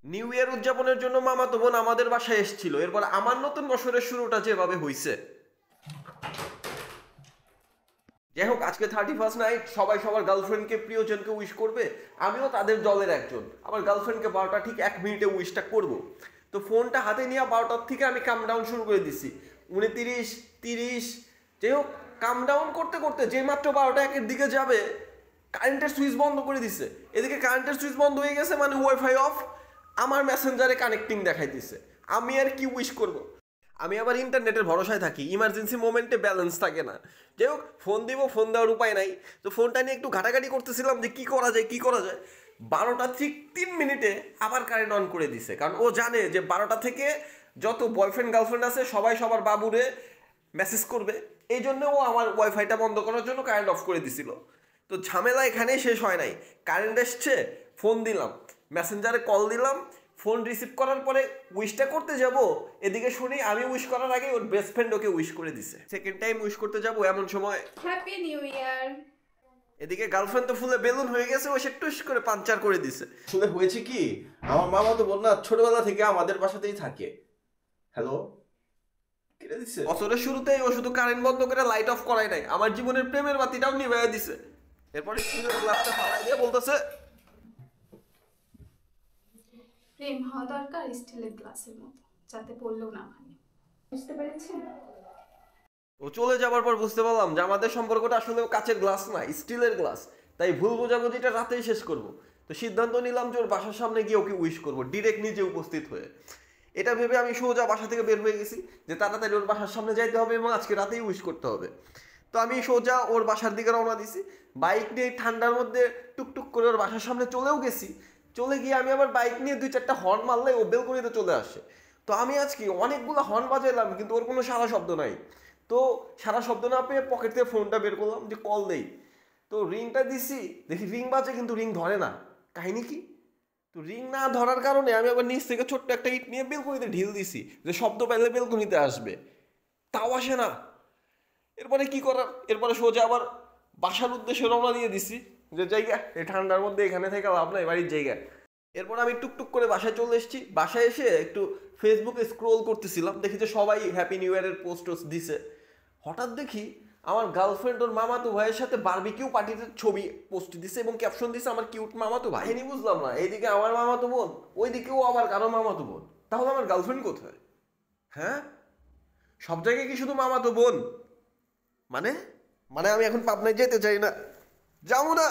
New year উদযাপনের জন্য মামাতো বোন আমাদের বাসায় এসেছিল। এরপর আমার নতুন বছরের শুরুটা যেভাবে হইছে, যাই হোক, আজকে 31st নাইট, সবাই সবার গার্লফ্রেন্ডকে, প্রিয়জনকে উইশ করবে। আমিও তাদের দলের একজন। আমার গার্লফ্রেন্ডকে 12টা ঠিক 1 মিনিটে উইশটা করব। তো ফোনটা হাতে নিয়ে 12টার থেকে আমি কাম ডাউন শুরু করে দিছি। 29, 30, যাই হোক, কাম ডাউন করতে করতে যে মাত্র 12টা 1-এর দিকে যাবে, কারেন্টের সুইচ বন্ধ করে দিছে। এদিকে কারেন্টের সুইচ বন্ধ হয়ে গেছে মানে ওয়াইফাই অফ। আমার মেসেঞ্জারে কানেক্টিং দেখাইতেছে। আমি আর কি উইশ করব? আমি আবার ইন্টারনেটের ভরসায় থাকি, ইমার্জেন্সি মোমেন্টে ব্যালেন্স থাকে না। যাই হোক, ফোন দিব, ফোন দেওয়ার উপায় নাই। তো ফোনটা নিয়ে একটু ঘাটাঘাটি করতেছিলাম যে কী করা যায়, কী করা যায়। 12টা ঠিক 3 মিনিটে আবার কারেন্ট অন করে দিছে, কারণ ও জানে যে 12টা থেকে যত বয়ফ্রেন্ড গার্লফ্রেন্ড আছে সবাই সবার বাবুরে মেসেজ করবে। এই জন্য ও আমার ওয়াইফাইটা বন্ধ করার জন্য কারেন্ট অফ করে দিছিল। তো ঝামেলা এখানেই শেষ হয় নাই। কারেন্ট এসছে, ফোন দিলাম, মেসেঞ্জারে কল দিলাম, ফোন রিসিভ করার পরে উইশটা করতে যাব, এদিকে শুনি আমি উইশ করার আগে ওর বেস্ট ফ্রেন্ড ওকে উইশ করে দিছে। সেকেন্ড টাইম উইশ করতে যাব এমন সময় হ্যাপি নিউ ইয়ার। এদিকে গার্লফ্রেন্ড তো ফুলে বেলুন হয়ে গেছে, ও সে টুস করে পাঞ্চার করে দিছে। আসলে হয়েছে কি, আমার মামা তো বল না ছোটবেলা থেকে আমাদের বাসাতেই থাকে। হ্যালো, কেটে দিছে। বছরের শুরুতেই ও শুধু কারেন্ট বন্ধ করে লাইট অফ করাই নাই, আমার জীবনের প্রেমের বাতিটাও নিভাইয়া দিছে। এরপরে স্টিলের গ্লাসটা ফালাই দিয়ে বলতেছে, প্রেম হওয়া দরকার স্টিলের গ্লাসের মতো, যাতে পড়লেও না ভাঙে। বুঝতে পেরেছেন? ও চলে যাবার পর বুঝতে পারলাম যে আমাদের সম্পর্কটা আসলে কাচের গ্লাস না, স্টিলের গ্লাস। তাই ভুল বোঝাবুঝিটা রাতেই শেষ করব। তো সিদ্ধান্ত নিলাম যে ওর বাসার সামনে গিয়ে ওকে উইশ করবো, ডিরেক্ট নিজে উপস্থিত হয়ে। এটা ভেবে আমি সোজা বাসা থেকে বের হয়ে গেছি যে তাড়াতাড়ি ওর বাসার সামনে যাইতে হবে এবং আজকে রাতেই উইশ করতে হবে। তো আমি সোজা ওর বাসার দিকে রওনা দিছি। বাইক নিয়ে ঠান্ডার মধ্যে টুকটুক করে ওর বাসার সামনে চলেও গেছি। চলে গিয়ে আমি আবার বাইক নিয়ে 2-4টা হর্ন মারলে ও বেলকনিতে চলে আসে। তো আমি আজকে অনেকগুলো হর্ন বাজাইলাম, কিন্তু ওর কোনো সারা শব্দ নাই। তো সারা শব্দ না পেয়ে পকেট থেকে ফোনটা বের করলাম যে কল দেই। তো রিংটা দিছি, দেখি রিং বাজে কিন্তু রিং ধরে না। কাহিনী কি? তো রিং না ধরার কারণে আমি আবার নিচ থেকে ছোট্ট একটা ইট নিয়ে বেলকনিতে ঢিল দিছি যে শব্দ পেলে বেলকনিতে আসবে, তাও আসে না। এরপরে কি করার, এরপরে সোজা আবার বাসার উদ্দেশ্যে রওনা দিয়ে দিছি যে জায়গা এই ঠান্ডার মধ্যে এখানে থেকে লাভ নাই, বাড়ির জায়গা। এরপর আমি টুকটুক করে বাসায় চলে এসেছি। বাসায় এসে একটু ফেসবুকে স্ক্রোল করতেছিলাম, দেখি যে সবাই হ্যাপি নিউ ইয়ারের পোস্ট দিছে। হঠাৎ দেখি আমার গার্লফ্রেন্ড ওর মামাতো ভাইয়ের সাথে বারবিকিউ পার্টিতে ছবি পোস্ট দিছে এবং ক্যাপশন দিছে আমার কিউট মামাতো ভাই। এনি বুঝলাম না, এইদিকে আমার মামাতো বোন, ওইদিকেও আবার কারো মামাতো বোন। তাহলে আমার গার্লফ্রেন্ড কোথায়? হ্যাঁ, সব জায়গায় কি শুধু মামাতো বোন? মানে মানে আমি এখন পাবনায় যেতে চাই না, যাবো না।